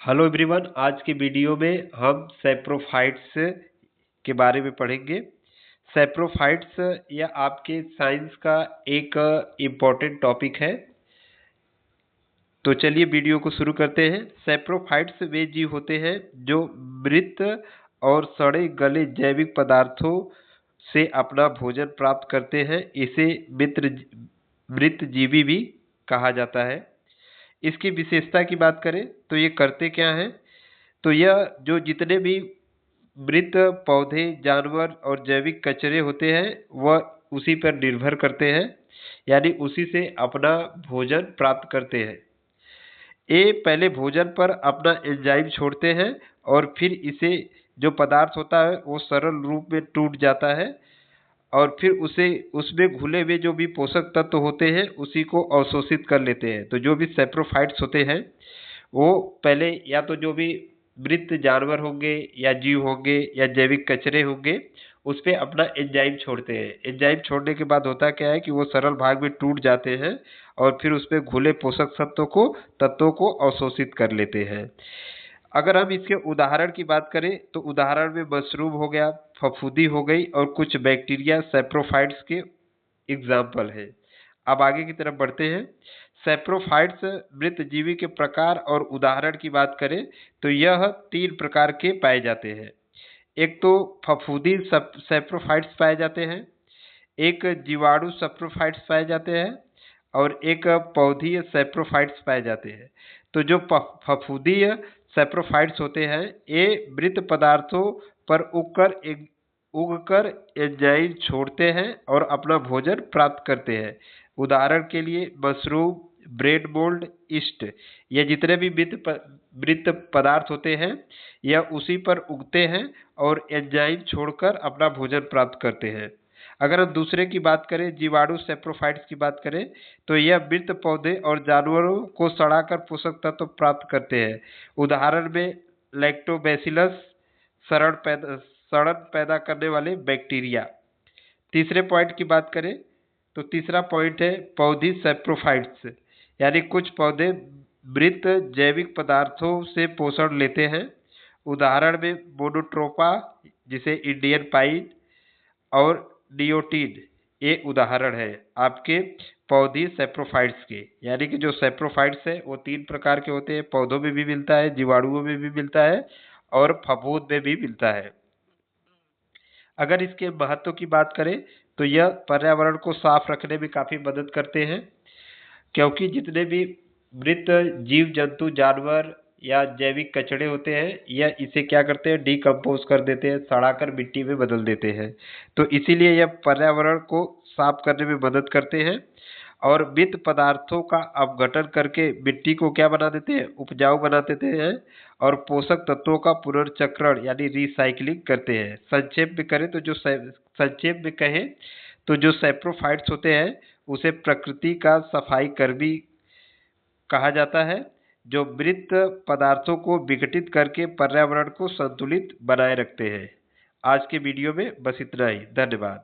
Hello everyone, आज के video में हम सैप्रोफाइट्स के बारे में पढ़ेंगे। सैप्रोफाइट्स यह आपके साइंस का एक इम्पॉर्टेंट टॉपिक है। तो चलिए वीडियो को शुरू करते हैं। सैप्रोफाइट्स वे जीव होते हैं जो मृत और सड़े गले जैविक पदार्थों से अपना भोजन प्राप्त करते हैं। इसे मृत जीवी भी कहा जाता है। इसकी विशेषता की बात करें तो ये करते क्या हैं, तो यह जो जितने भी मृत पौधे, जानवर और जैविक कचरे होते हैं वह उसी पर निर्भर करते हैं, यानी उसी से अपना भोजन प्राप्त करते हैं। ये पहले भोजन पर अपना एंजाइम छोड़ते हैं और फिर इसे जो पदार्थ होता है वो सरल रूप में टूट जाता है और फिर उसे उसमें घुले हुए जो भी पोषक तत्व होते हैं उसी को अवशोषित कर लेते हैं। तो जो भी सैप्रोफाइट्स होते हैं वो पहले या तो जो भी मृत जानवर होंगे या जीव होंगे या जैविक कचरे होंगे उस पर अपना एंजाइम छोड़ते हैं। एंजाइम छोड़ने के बाद होता क्या है कि वो सरल भाग में टूट जाते हैं और फिर उसमें घुले पोषक तत्वों को अवशोषित कर लेते हैं। अगर हम इसके उदाहरण की बात करें तो उदाहरण में मशरूम हो गया, फफूंदी हो गई और कुछ बैक्टीरिया सैप्रोफाइट्स के एग्जाम्पल है। अब आगे की तरफ बढ़ते हैं। सैप्रोफाइट्स मृत जीवी के प्रकार और उदाहरण की बात करें तो यह 3 प्रकार के पाए जाते हैं। एक तो फफूंदी सैप्रोफाइट्स पाए जाते हैं, एक जीवाणु सैप्रोफाइट्स पाए जाते हैं और एक पौधीय सैप्रोफाइट्स पाए जाते हैं। तो जो फफूंदीय सैप्रोफाइट्स होते हैं ये मृत पदार्थों पर उगकर एंजाइम छोड़ते हैं और अपना भोजन प्राप्त करते हैं। उदाहरण के लिए मशरूम, ब्रेड मोल्ड, ईस्ट, ये जितने भी मृत पदार्थ होते हैं यह उसी पर उगते हैं और एंजाइम छोड़कर अपना भोजन प्राप्त करते हैं। अगर हम दूसरे की बात करें, जीवाणु सैप्रोफाइट्स की बात करें तो यह मृत पौधे और जानवरों को सड़ाकर पोषक तत्व प्राप्त करते हैं। उदाहरण में लैक्टोबैसिलस, सड़न पैदा करने वाले बैक्टीरिया। तीसरे पॉइंट की बात करें तो तीसरा पॉइंट है पौधी सैप्रोफाइट्स, यानी कुछ पौधे मृत जैविक पदार्थों से पोषण लेते हैं। उदाहरण में मोनोट्रोपा, जिसे इंडियन पाइन और नियोटीन, ये उदाहरण है आपके पौधी सैप्रोफाइट्स के। यानी कि जो सैप्रोफाइट्स है वो 3 प्रकार के होते हैं, पौधों में भी मिलता है, जीवाणुओं में भी मिलता है और फफूंद में भी मिलता है। अगर इसके महत्व की बात करें तो यह पर्यावरण को साफ रखने में काफी मदद करते हैं, क्योंकि जितने भी मृत जीव जंतु, जानवर या जैविक कचड़े होते हैं यह इसे क्या करते हैं, डिकम्पोज कर देते हैं, सड़ाकर मिट्टी में बदल देते हैं। तो इसीलिए यह पर्यावरण को साफ करने में मदद करते हैं और मृत पदार्थों का अपघटन करके मिट्टी को क्या बना देते हैं, उपजाऊ बना देते हैं और पोषक तत्वों का पुनर्चक्रण यानी रिसाइकलिंग करते हैं। संक्षेप में कहें तो जो सैप्रोफाइट्स होते हैं उसे प्रकृति का सफाई कर्मी कहा जाता है, जो मृत पदार्थों को विघटित करके पर्यावरण को संतुलित बनाए रखते हैं। आज के वीडियो में बस इतना ही। धन्यवाद।